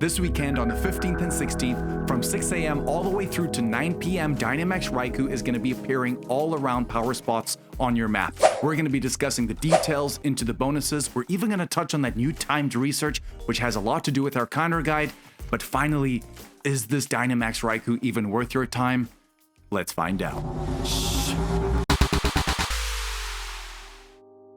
This weekend on the 15th and 16th, from 6 a.m. all the way through to 9 p.m., Dynamax Raikou is going to be appearing all around power spots on your map. We're going to be discussing the details into the bonuses. We're even going to touch on that new timed research, which has a lot to do with our counter guide. But finally, is this Dynamax Raikou even worth your time? Let's find out.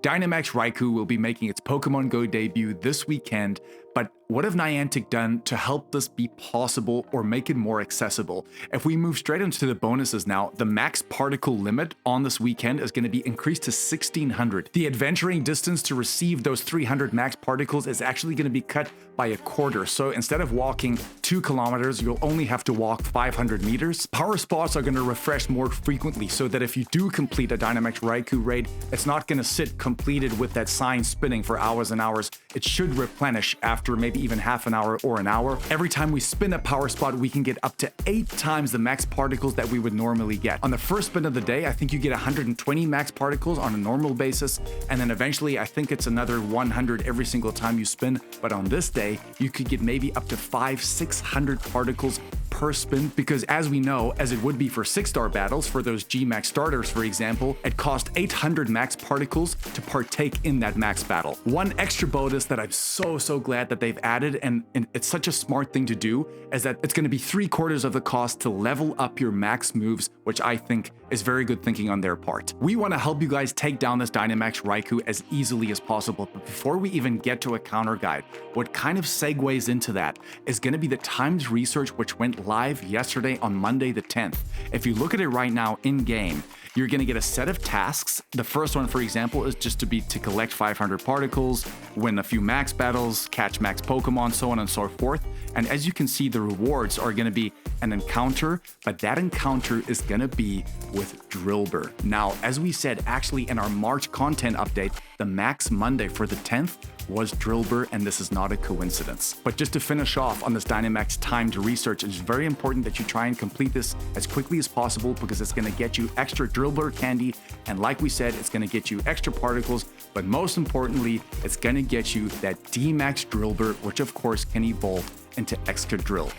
Dynamax Raikou will be making its Pokemon Go debut this weekend, but what have Niantic done to help this be possible or make it more accessible? If we move straight into the bonuses now, the max particle limit on this weekend is going to be increased to 1600. The adventuring distance to receive those 300 max particles is actually going to be cut by a quarter. So instead of walking 2 kilometers, you'll only have to walk 500 meters. Power spots are going to refresh more frequently so that if you do complete a Dynamax Raikou raid, it's not going to sit completed with that sign spinning for hours and hours. It should replenish after maybe even half an hour or an hour. Every time we spin a power spot, we can get up to 8 times the max particles that we would normally get. On the first spin of the day, I think you get 120 max particles on a normal basis, and then eventually I think it's another 100 every single time you spin. But on this day, you could get maybe up to 500-600 particles per spin, because as we know, as it would be for 6-star battles, for those G-Max starters, for example, it cost 800 max particles to partake in that max battle. One extra bonus that I'm so glad that they've added, and it's such a smart thing to do, is that it's going to be 3/4 of the cost to level up your max moves, which I think is very good thinking on their part. We want to help you guys take down this Dynamax Raikou as easily as possible, but before we even get to a counter guide, what kind of segues into that is going to be the timed research, which went live yesterday on Monday the 10th. If you look at it right now in game, you're going to get a set of tasks. The first one, for example, is just to collect 500 particles, win a few max battles, catch max Pokemon, so on and so forth. And as you can see, the rewards are going to be an encounter, but that encounter is going to be with Drillbur. Now, as we said, actually in our March content update, the max Monday for the 10th was Drillbur, and this is not a coincidence. But just to finish off on this Dynamax timed research, it's very important that you try and complete this as quickly as possible, because it's going to get you extra Drillbur candy, and like we said, it's going to get you extra particles, but most importantly, it's going to get you that D-Max Drillbur, which of course can evolve into Excadrill.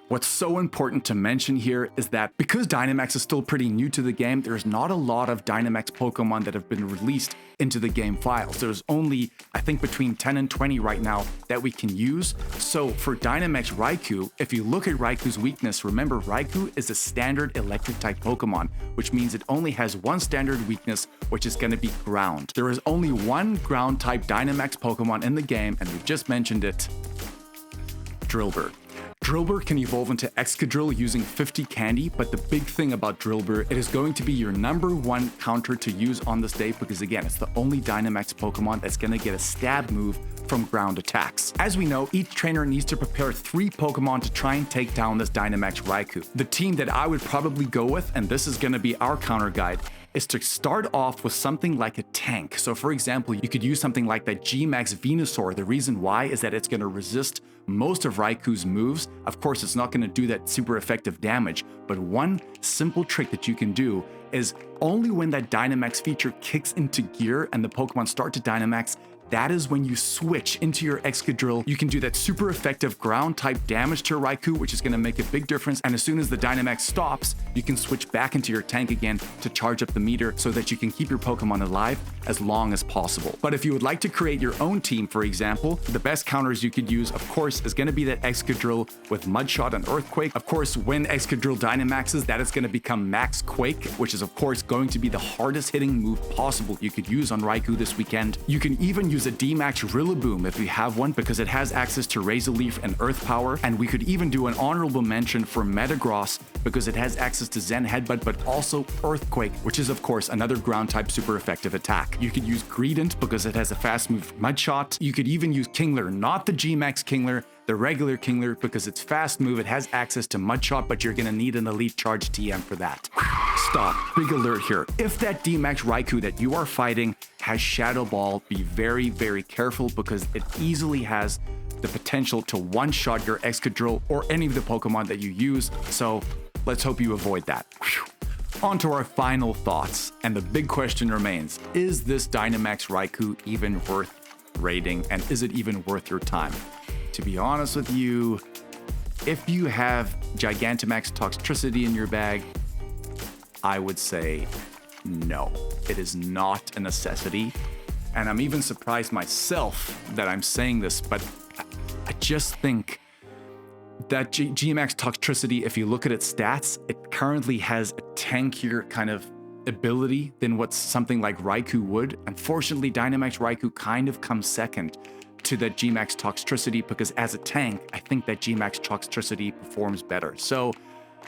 What's so important to mention here is that because Dynamax is still pretty new to the game, there's not a lot of Dynamax Pokemon that have been released into the game files. There's only, I think, between 10 and 20 right now that we can use. So for Dynamax Raikou, if you look at Raikou's weakness, remember Raikou is a standard electric type Pokemon, which means it only has one standard weakness, which is going to be ground. There is only one ground type Dynamax Pokemon in the game, and we just mentioned it, Drillbur. Drillbur can evolve into Excadrill using 50 candy, but the big thing about Drillbur, it is going to be your #1 counter to use on this day, because again, it's the only Dynamax Pokemon that's going to get a stab move from ground attacks. As we know, each trainer needs to prepare 3 Pokemon to try and take down this Dynamax Raikou. The team that I would probably go with, and this is going to be our counter guide, is to start off with something like a tank. So for example, you could use something like that G-Max Venusaur. The reason why is that it's going to resist most of Raikou's moves. Of course, it's not going to do that super effective damage, but one simple trick that you can do is only when that Dynamax feature kicks into gear and the Pokemon start to Dynamax, that is when you switch into your Excadrill. You can do that super effective ground type damage to Raikou, which is going to make a big difference. And as soon as the Dynamax stops, you can switch back into your tank again to charge up the meter so that you can keep your Pokemon alive as long as possible. But if you would like to create your own team, for example, the best counters you could use, of course, is going to be that Excadrill with Mudshot and Earthquake. Of course, when Excadrill Dynamaxes, that is going to become Max Quake, which is of course going to be the hardest hitting move possible you could use on Raikou this weekend. You can even use a D-Max Rillaboom if you have one, because it has access to Razor Leaf and Earth Power, and we could even do an honorable mention for Metagross because it has access to Zen Headbutt, but also Earthquake, which is of course another ground type super effective attack. You could use Greedent because it has a fast move Mudshot. You could even use Kingler, not the G-Max Kingler, the regular Kingler, because it's fast move, it has access to Mudshot, but you're gonna need an elite charge TM for that. Stop, big alert here. If that D-Max Raikou that you are fighting has Shadow Ball, be very careful, because it easily has the potential to one-shot your Excadrill or any of the Pokemon that you use, so let's hope you avoid that. On to our final thoughts, and the big question remains, is this Dynamax Raikou even worth raiding, and is it even worth your time? to be honest with you, if you have Gigantamax Toxtricity in your bag, I would say no. It is not a necessity. And I'm even surprised myself that I'm saying this, but I just think that GMAX Toxtricity, if you look at its stats, it currently has a tankier kind of ability than what something like Raikou would. Unfortunately, Dynamax Raikou kind of comes second to that Gmax Toxtricity, because as a tank, I think that Gmax Toxtricity performs better. So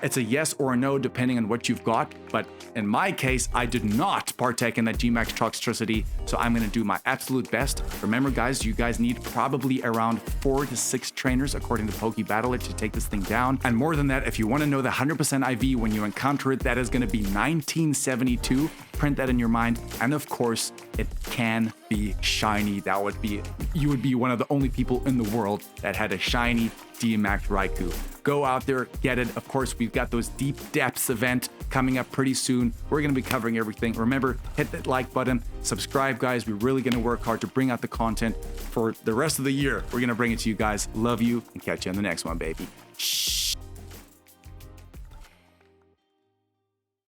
it's a yes or a no depending on what you've got, but in my case, I did not partake in that Gmax Toxtricity, so I'm going to do my absolute best. Remember guys, you guys need probably around 4 to 6 trainers according to PokeBattler to take this thing down, and more than that, if you want to know the 100% IV when you encounter it, that is going to be 1972. Print that in your mind, and of course, it can be shiny. That would be, you would be one of the only people in the world that had a shiny Dynamax Raikou. Go out there, get it. Of course, we've got those Deep Depths event coming up pretty soon. We're going to be covering everything. Remember, hit that like button, subscribe, guys. We're really going to work hard to bring out the content for the rest of the year. We're going to bring it to you guys. Love you, and catch you on the next one, baby. Shh.